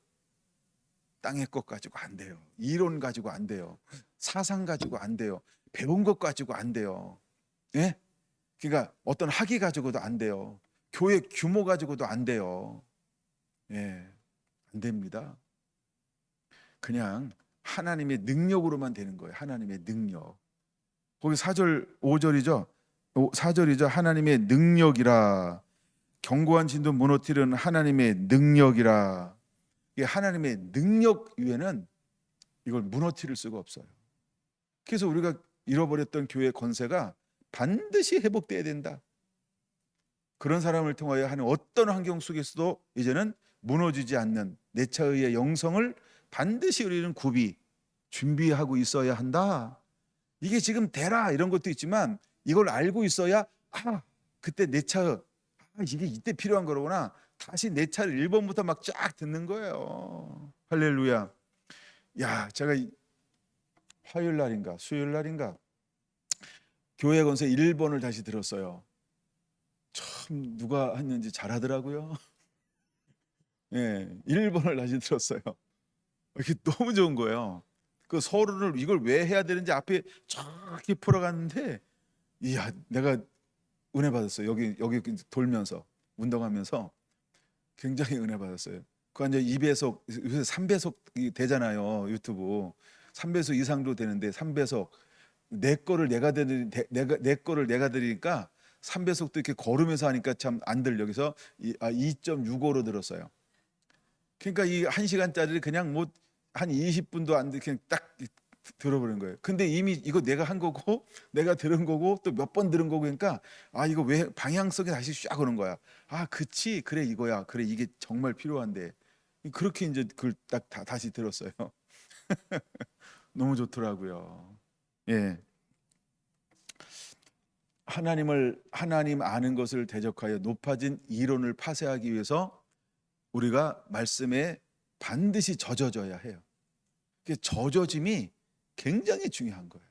땅의 것 가지고 안 돼요. 이론 가지고 안 돼요. 사상 가지고 안 돼요. 배운 것 가지고 안 돼요. 예? 그러니까 어떤 학위 가지고도 안 돼요. 교회 규모 가지고도 안 돼요. 예, 안 됩니다. 그냥 하나님의 능력으로만 되는 거예요. 하나님의 능력. 거기 4절 5절이죠. 4절이죠. 하나님의 능력이라. 견고한 진도 무너뜨리는 하나님의 능력이라. 이게 하나님의 능력 위에는 이걸 무너뜨릴 수가 없어요. 그래서 우리가 잃어버렸던 교회의 권세가 반드시 회복돼야 된다. 그런 사람을 통하여 하는 어떤 환경 속에서도 이제는 무너지지 않는 내 차의 영성을 반드시 우리는 준비하고 있어야 한다. 이게 지금 되라 이런 것도 있지만 이걸 알고 있어야 그때 내 차의 이게 이때 필요한 거로구나. 다시 내 차를 1번부터 막 쫙 듣는 거예요. 할렐루야. 야, 제가 화요일 날인가 수요일 날인가 교회 건설 1번을 다시 들었어요. 참 누가 했는지 잘하더라고요. 예, 1번을 다시 들었어요. 이게 너무 좋은 거예요. 그 서론을 이걸 왜 해야 되는지 앞에 쫙 풀어갔는데, 이야, 내가 은혜 받았어요. 여기 돌면서 운동하면서 굉장히 은혜 받았어요. 그 이제 2배속, 요새 3배속이 되잖아요. 유튜브 3배속 이상도 되는데 3배속 내 거를 내가 들으니까 3배속도 이렇게 걸으면서 하니까 참 안 들려. 그래서 2.65로 들었어요. 그러니까 이 1시간짜리를 그냥 뭐 한 20분도 안 돼 그냥 딱 들어버린 거예요. 근데 이미 이거 내가 한 거고 내가 들은 거고 또 몇 번 들은 거고 그러니까 이거 왜 방향성이 다시 쫙 오는 거야. 그치 그래 이거야. 그래 이게 정말 필요한데 그렇게 이제 그걸 딱 다시 들었어요. 너무 좋더라고요. 예. 하나님 아는 것을 대적하여 높아진 이론을 파쇄하기 위해서 우리가 말씀에 반드시 젖어져야 해요. 그 젖어짐이 굉장히 중요한 거예요.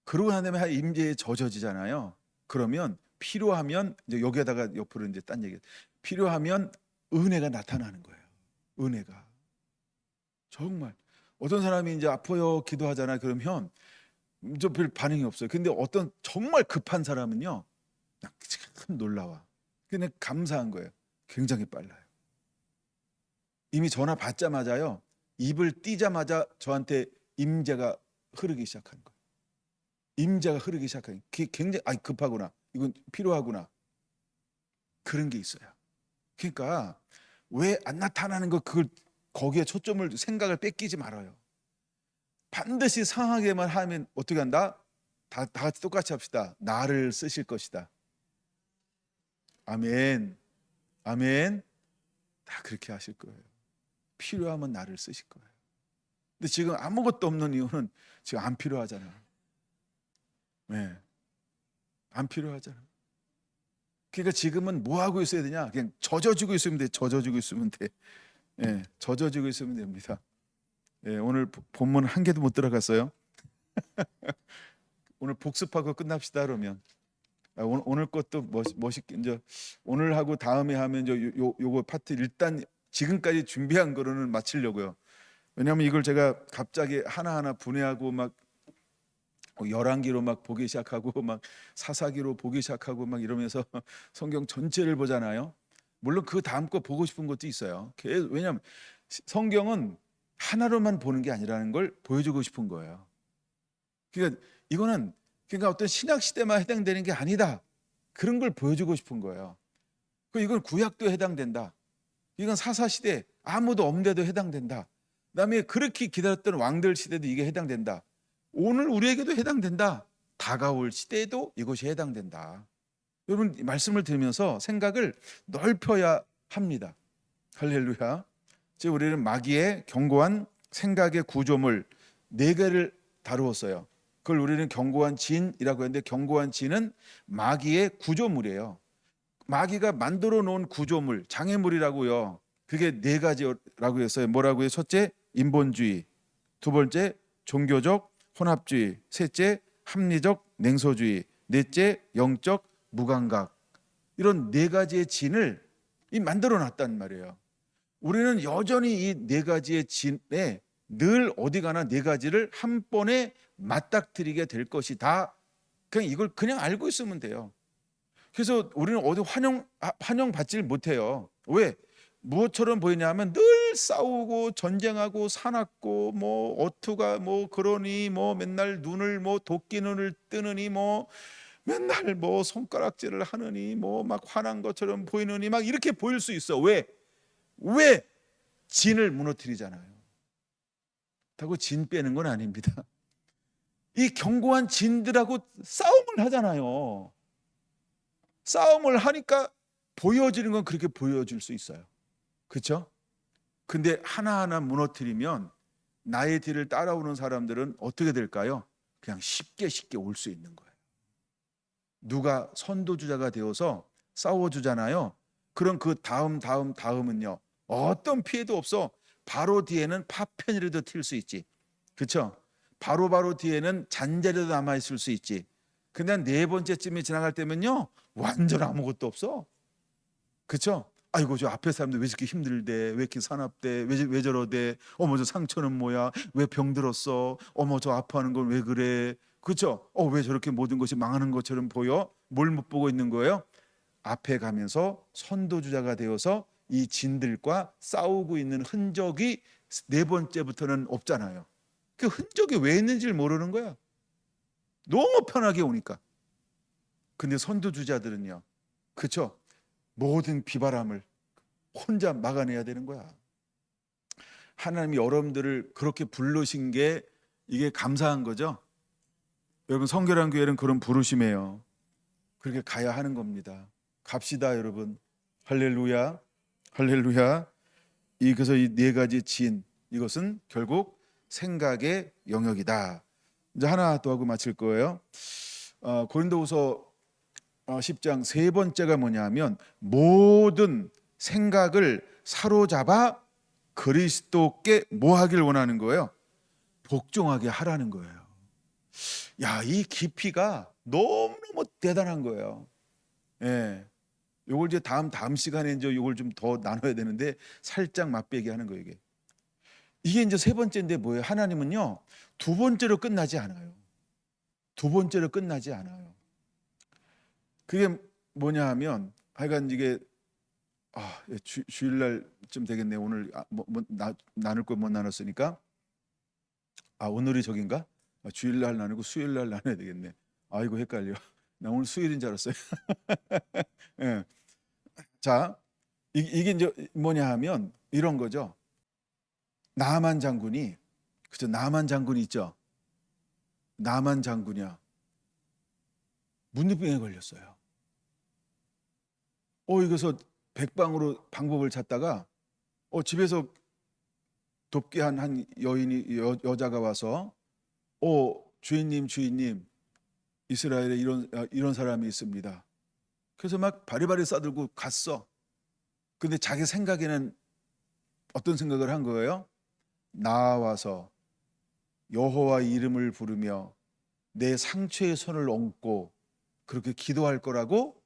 그러고 난 다음에 임재에 젖어지잖아요. 그러면 필요하면 이제 여기에다가 옆으로 이제 딴 얘기. 필요하면 은혜가 나타나는 거예요. 은혜가 정말 어떤 사람이 이제 아파요 기도하잖아요. 그러면 별 반응이 없어요. 근데 어떤 정말 급한 사람은요, 참 놀라워. 근데 감사한 거예요. 굉장히 빨라요. 이미 전화 받자마자요, 입을 띄자마자 저한테 임재가 흐르기 시작한 거예요. 임재가 흐르기 시작한 게 굉장히 급하구나. 이건 필요하구나. 그런 게 있어요. 그러니까 왜 안 나타나는 거 그걸 거기에 초점을 생각을 뺏기지 말아요. 반드시 상하게만 하면 어떻게 한다? 다 같이 똑같이 합시다. 나를 쓰실 것이다. 아멘. 아멘. 다 그렇게 하실 거예요. 필요하면 나를 쓰실 거예요. 근데 지금 아무것도 없는 이유는 지금 안 필요하잖아. 네. 안 필요하잖아. 그러니까 지금은 뭐 하고 있어야 되냐? 그냥 젖어지고 있으면 돼. 젖어지고 있으면 돼. 예, 젖어지고 있으면 됩니다. 예, 오늘 본문 한 개도 못 들어갔어요. 오늘 복습하고 끝납시다 그러면. 오늘 것도 멋있게 이제 오늘 하고 다음에 하면 이제 요거 파트 일단 지금까지 준비한 거로는 마치려고요. 왜냐하면 이걸 제가 갑자기 하나하나 분해하고 막 열왕기로 막 보기 시작하고 막 사사기로 보기 시작하고 막 이러면서 성경 전체를 보잖아요. 물론 그 다음 거 보고 싶은 것도 있어요. 왜냐하면 성경은 하나로만 보는 게 아니라는 걸 보여주고 싶은 거예요. 그러니까 이거는 그러니까 어떤 신약 시대만 해당되는 게 아니다. 그런 걸 보여주고 싶은 거예요. 이건 구약도 해당된다. 이건 사사 시대 아무도 없는데도 해당된다. 그다음에 그렇게 기다렸던 왕들 시대도 이게 해당된다. 오늘 우리에게도 해당된다. 다가올 시대에도 이것이 해당된다. 여러분 말씀을 들으면서 생각을 넓혀야 합니다. 할렐루야. 지금 우리는 마귀의 견고한 생각의 구조물 4개를 다루었어요. 그걸 우리는 견고한 진이라고 했는데 견고한 진은 마귀의 구조물이에요. 마귀가 만들어 놓은 구조물, 장애물이라고요. 그게 4가지라고 했어요. 뭐라고요? 첫째, 인본주의. 두 번째, 종교적 혼합주의. 셋째, 합리적 냉소주의. 넷째, 영적 무감각. 이런 4가지의 진을 만들어 놨단 말이에요. 우리는 여전히 이 4가지의 진에 늘 어디 가나 4가지를 한 번에 맞닥뜨리게 될 것이다. 그냥 이걸 그냥 알고 있으면 돼요. 그래서 우리는 어디 환영 받지를 못해요. 왜? 무엇처럼 보이냐면 늘 싸우고 전쟁하고 사납고 뭐 어투가 뭐 그러니 뭐 맨날 눈을 뭐 도끼 눈을 뜨느니 뭐 맨날 뭐 손가락질을 하느니 뭐 막 화난 것처럼 보이느니 막 이렇게 보일 수 있어. 왜? 진을 무너뜨리잖아요. 그렇다고 진 빼는 건 아닙니다. 이 견고한 진들하고 싸움을 하잖아요. 싸움을 하니까 보여지는 건 그렇게 보여줄 수 있어요. 그렇죠? 근데 하나하나 무너뜨리면 나의 뒤를 따라오는 사람들은 어떻게 될까요? 그냥 쉽게 올 수 있는 거예요. 누가 선도주자가 되어서 싸워주잖아요. 그럼 그 다음은요. 어떤 피해도 없어. 바로 뒤에는 파편이라도 튈 수 있지. 그렇죠? 바로바로 뒤에는 잔자리도 남아 있을 수 있지. 근데 한 네 번째쯤에 지나갈 때면요, 완전 아무것도 없어. 그쵸? 아이고, 저 앞에 사람들 왜 이렇게 힘들대, 왜 이렇게 사납대, 왜 저러대, 어머 저 상처는 뭐야, 왜 병들었어, 어머 저 아파하는 건 왜 그래, 그쵸? 왜 저렇게 모든 것이 망하는 것처럼 보여? 뭘 못 보고 있는 거예요? 앞에 가면서 선도주자가 되어서 이 진들과 싸우고 있는 흔적이 네 번째부터는 없잖아요. 그 흔적이 왜 있는지를 모르는 거야. 너무 편하게 오니까. 근데 선도주자들은요, 그쵸? 모든 비바람을 혼자 막아내야 되는 거야. 하나님이 여러분들을 그렇게 부르신 게 이게 감사한 거죠. 여러분, 성결한 교회는 그런 부르심이에요. 그렇게 가야 하는 겁니다. 갑시다, 여러분. 할렐루야, 할렐루야. 그래서 이 네 가지 진, 이것은 결국 생각의 영역이다. 이제 하나 더 하고 마칠 거예요. 고린도후서 10장 세 번째가 뭐냐면, 모든 생각을 사로잡아 그리스도께 뭐 하길 원하는 거예요? 복종하게 하라는 거예요. 야, 이 깊이가 너무너무 대단한 거예요. 예. 요걸 이제 다음 시간에 이제 요걸 좀 더 나눠야 되는데 살짝 맛배기 하는 거예요, 이게. 이게 이제 세 번째인데 뭐예요? 하나님은요, 두 번째로 끝나지 않아요. 두 번째로 끝나지 않아요. 그게 뭐냐 하면, 하여간 이게 주일날쯤 되겠네. 오늘 나눌 거 못 나눴으니까. 오늘이 저긴가? 주일날 나누고 수요일날 나눠야 되겠네. 이거 헷갈려. 나 오늘 수요일인 줄 알았어요. 예. 자, 이게 이제 뭐냐 하면 이런 거죠. 나만 장군이, 그죠? 나만 장군이 있죠. 나만 장군이야. 문둥병에 걸렸어요. 이거서 백방으로 방법을 찾다가 집에서 돕게 한 여인이 여자가 와서 주인님 이스라엘에 이런 사람이 있습니다. 그래서 막 바리바리 싸들고 갔어. 근데 자기 생각에는 어떤 생각을 한 거예요? 나와서 여호와 이름을 부르며 내 상처에 손을 얹고 그렇게 기도할 거라고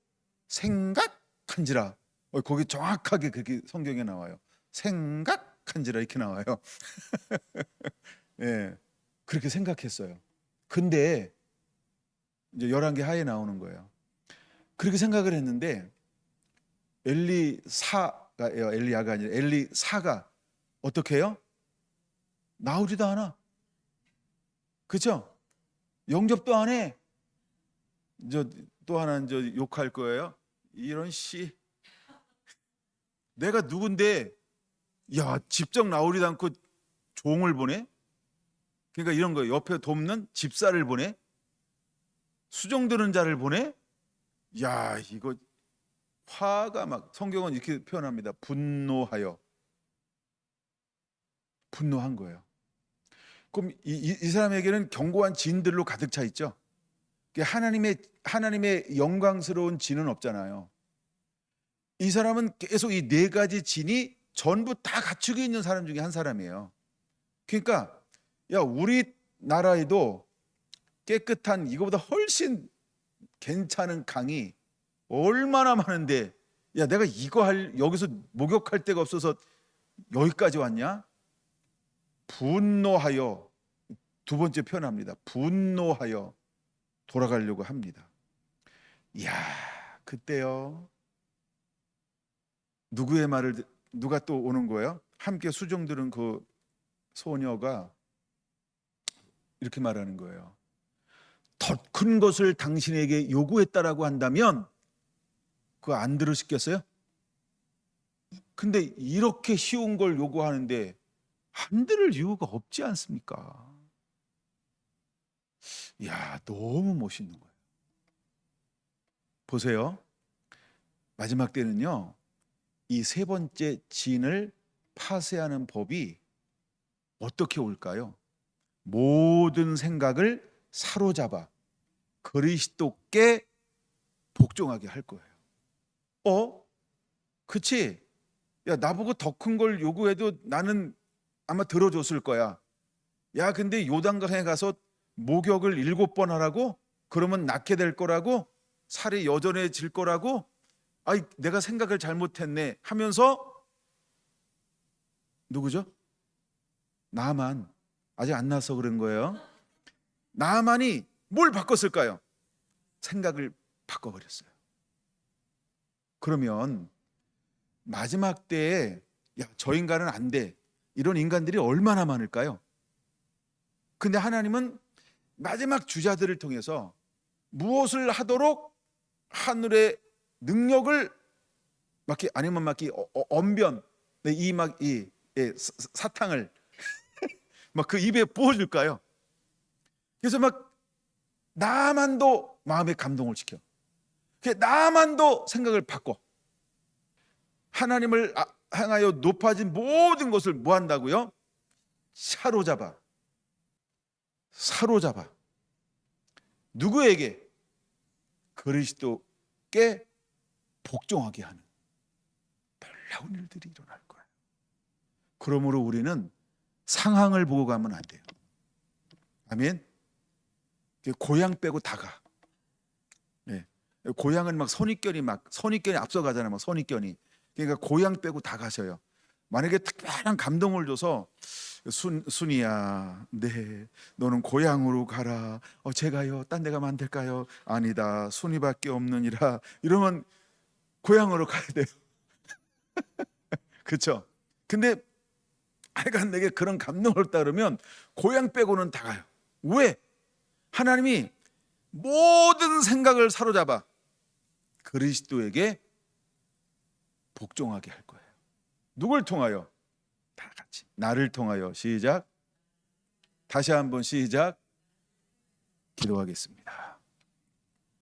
생각한지라. 거기 정확하게 그렇게 성경에 나와요. 생각한지라 이렇게 나와요. 예, 그렇게 생각했어요. 근데 이제 11개 하에 나오는 거예요. 그렇게 생각을 했는데 엘리야가 아니라 엘리사가 어떻게 해요? 나오지도 않아. 그렇죠? 영접도 안 해. 또 하나 욕할 거예요. 이런 씨, 내가 누군데 직접 나오지도 않고 종을 보내? 그러니까 이런 거예요. 옆에 돕는 집사를 보내? 수종 드는 자를 보내? 이거 화가 막, 성경은 이렇게 표현합니다. 분노한 거예요. 그럼 이 사람에게는 견고한 진들로 가득 차 있죠. 하나님의 영광스러운 진은 없잖아요. 이 사람은 계속 이 네 가지 진이 전부 다 갖추고 있는 사람 중에 한 사람이에요. 그러니까 우리나라에도 깨끗한 이거보다 훨씬 괜찮은 강이 얼마나 많은데, 내가 여기서 목욕할 데가 없어서 여기까지 왔냐? 분노하여, 두 번째 표현합니다. 분노하여 돌아가려고 합니다. 그때요, 누구의 말을 누가 또 오는 거예요? 함께 수종 들은 그 소녀가 이렇게 말하는 거예요. 더 큰 것을 당신에게 요구했다라고 한다면 그거 안 들으시겠어요? 근데 이렇게 쉬운 걸 요구하는데 안 들을 이유가 없지 않습니까? 너무 멋있는 거예요. 보세요. 마지막 때는요, 이 세 번째 진을 파쇄하는 법이 어떻게 올까요? 모든 생각을 사로잡아 그리스도께 복종하게 할 거예요. 그치? 나보고 더 큰 걸 요구해도 나는 아마 들어줬을 거야. 야, 근데 요단강에 가서 목욕을 7번 하라고? 그러면 낫게 될 거라고? 살이 여전해질 거라고? 아이, 내가 생각을 잘못했네 하면서, 누구죠? 나만. 아직 안 나서 그런 거예요. 나만이 뭘 바꿨을까요? 생각을 바꿔버렸어요. 그러면 마지막 때에 야, 저 인간은 안 돼, 이런 인간들이 얼마나 많을까요? 근데 하나님은 마지막 주자들을 통해서 무엇을 하도록 하늘의 능력을 막히, 아니면 막히 언변, 이막이 사탕을 막 그 입에 부어줄까요? 그래서 막 나만도 마음에 감동을 시켜. 나만도 생각을 바꿔. 하나님을 향하여 높아진 모든 것을 뭐 한다고요? 사로잡아. 사로잡아. 누구에게? 그리스도께 복종하게 하는 놀라운 일들이 일어날 거예요. 그러므로 우리는 상황을 보고 가면 안 돼요. 아멘. 고향 빼고 다 가. 네. 고향은 막 선입견이 앞서가잖아요. 막 선입견이. 그러니까 고향 빼고 다 가셔요. 만약에 특별한 감동을 줘서 순이야, 네, 너는 고향으로 가라. 제가요, 딴 데 가면 안 될까요? 아니다, 순이밖에 없느니라. 이러면 고향으로 가야 돼요. 그렇죠? 근데 하여간 내게 그런 감동을 따르면 고향 빼고는 다 가요. 왜? 하나님이 모든 생각을 사로잡아 그리스도에게 복종하게 할 거예요. 누굴 통하여? 다 같이. 나를 통하여. 시작. 다시 한번 시작. 기도하겠습니다.